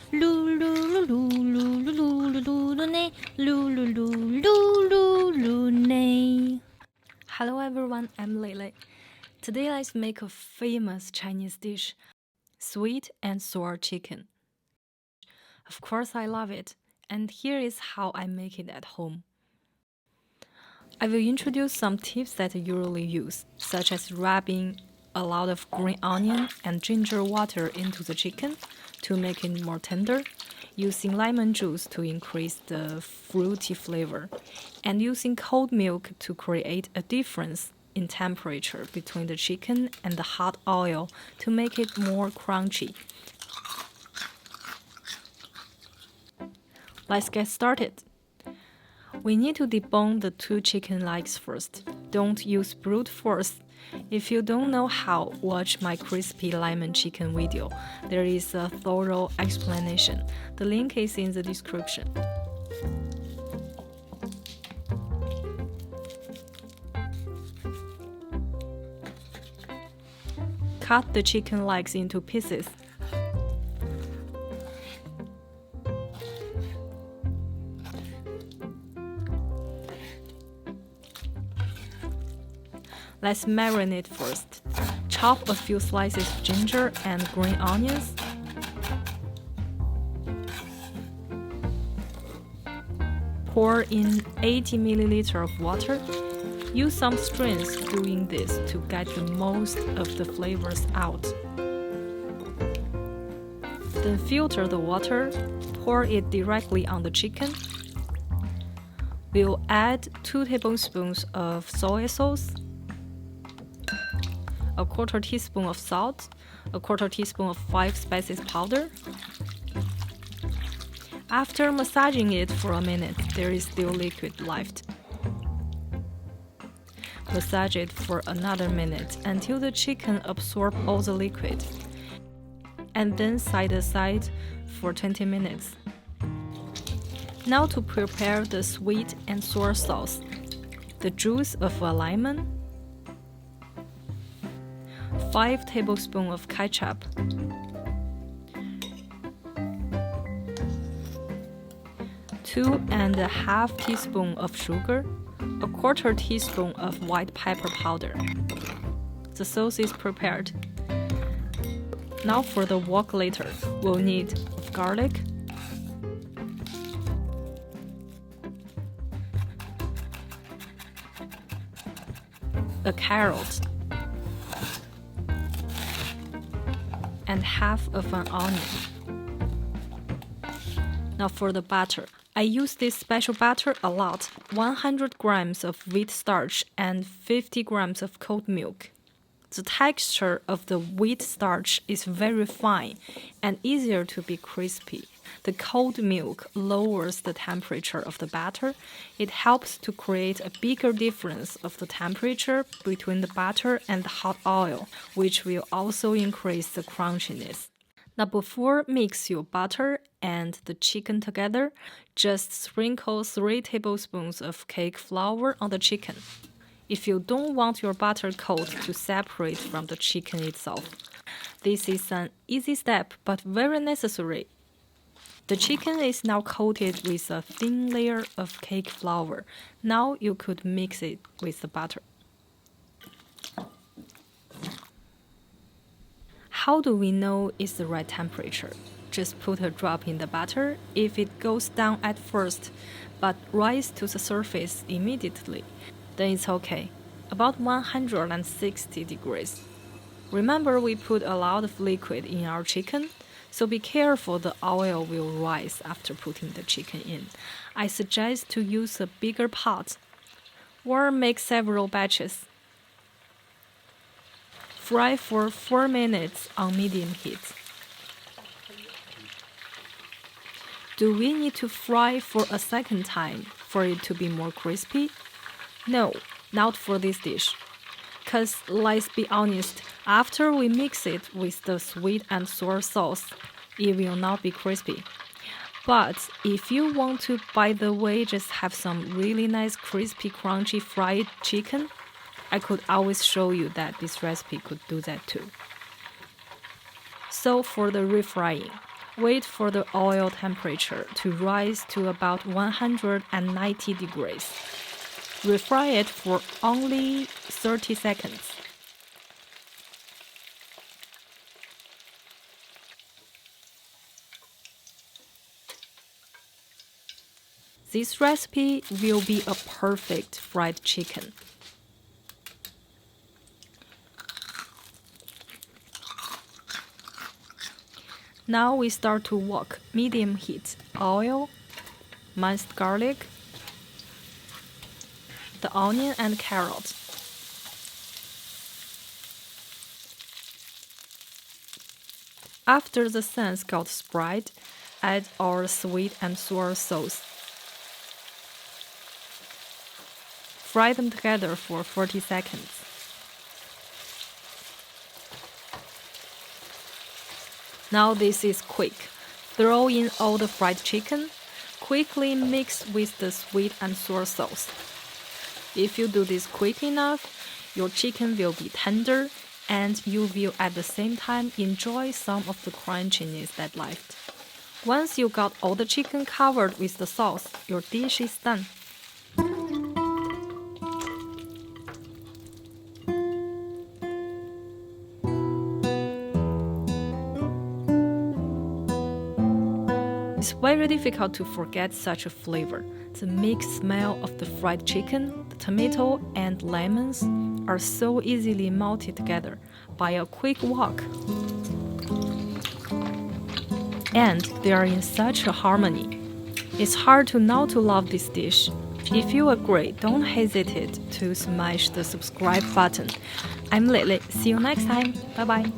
Hello everyone, I'm Lele. Today let's make a famous Chinese dish, sweet and sour chicken. Of course I love it, and here is how I make it at home. I will introduce some tips that I usually use, such as rubbing a lot of green onion and ginger water into the chicken to make it more tender, using lemon juice to increase the fruity flavor, and using cold milk to create a difference in temperature between the chicken and the hot oil to make it more crunchy. Let's get started. We need to debone the 2 chicken legs first. Don't use brute force. If you don't know how, watch my crispy lemon chicken video. There is a thorough explanation. The link is in the description. Cut the chicken legs into pieces. Let's marinate first. Chop a few slices of ginger and green onions. Pour in 80 ml of water. Use some strains doing this to get the most of the flavors out. Then filter the water, pour it directly on the chicken. We'll add 2 tablespoons of soy sauce, a 1/4 teaspoon of salt, a 1/4 teaspoon of 5 spices powder. After massaging it for a minute, there is still liquid left. Massage it for another minute until the chicken absorbs all the liquid, and then set aside for 20 minutes. Now to prepare the sweet and sour sauce. The juice of a lemon, 5 tablespoons of ketchup, 2½ teaspoons of sugar, a 1/4 teaspoon of white pepper powder. The sauce is prepared. Now for the wok later, we'll need garlic, a carrot, and half of an onion. Now for the butter. I use this special butter a lot, 100 grams of wheat starch and 50 grams of cold milk. The texture of the wheat starch is very fine and easier to be crispy. The cold milk lowers the temperature of the batter. It helps to create a bigger difference of the temperature between the butter and the hot oil, which will also increase the crunchiness. Now before mix your butter and the chicken together, just sprinkle 3 tablespoons of cake flour on the chicken. If you don't want your butter coat to separate from the chicken itself. This is an easy step but very necessary. The chicken is now coated with a thin layer of cake flour. Now you could mix it with the butter. How do we know it's the right temperature? Just put a drop in the butter. If it goes down at first, but rise to the surface immediately, then it's okay. About 160 degrees. Remember, we put a lot of liquid in our chicken, so be careful the oil will rise after putting the chicken in. I suggest to use a bigger pot or make several batches. Fry for 4 minutes on medium heat. Do we need to fry for a second time for it to be more crispy? No, not for this dish. Cause let's be honest, after we mix it with the sweet and sour sauce, it will not be crispy. But if you want to, by the way, just have some really nice crispy crunchy fried chicken, I could always show you that this recipe could do that too. So for the refrying, Wait for the oil temperature to rise to about 190 degrees. Refry it for only 30 seconds. This recipe will be a perfect fried chicken. Now we start to wok medium heat oil, minced garlic, the onion and carrot. After the sands got spread, add our sweet and sour sauce. Fry them together for 40 seconds. Now this is quick. Throw in all the fried chicken. Quickly mix with the sweet and sour sauce. If you do this quick enough, your chicken will be tender and you will at the same time enjoy some of the crunchiness that left. Once you got all the chicken covered with the sauce, your dish is done. It's very difficult to forget such a flavor. The mixed smell of the fried chicken, the tomato, and lemons are so easily melted together by a quick wok. And they are in such a harmony. It's hard to not to love this dish. If you agree, don't hesitate to smash the subscribe button. I'm Lily. See you next time. Bye bye.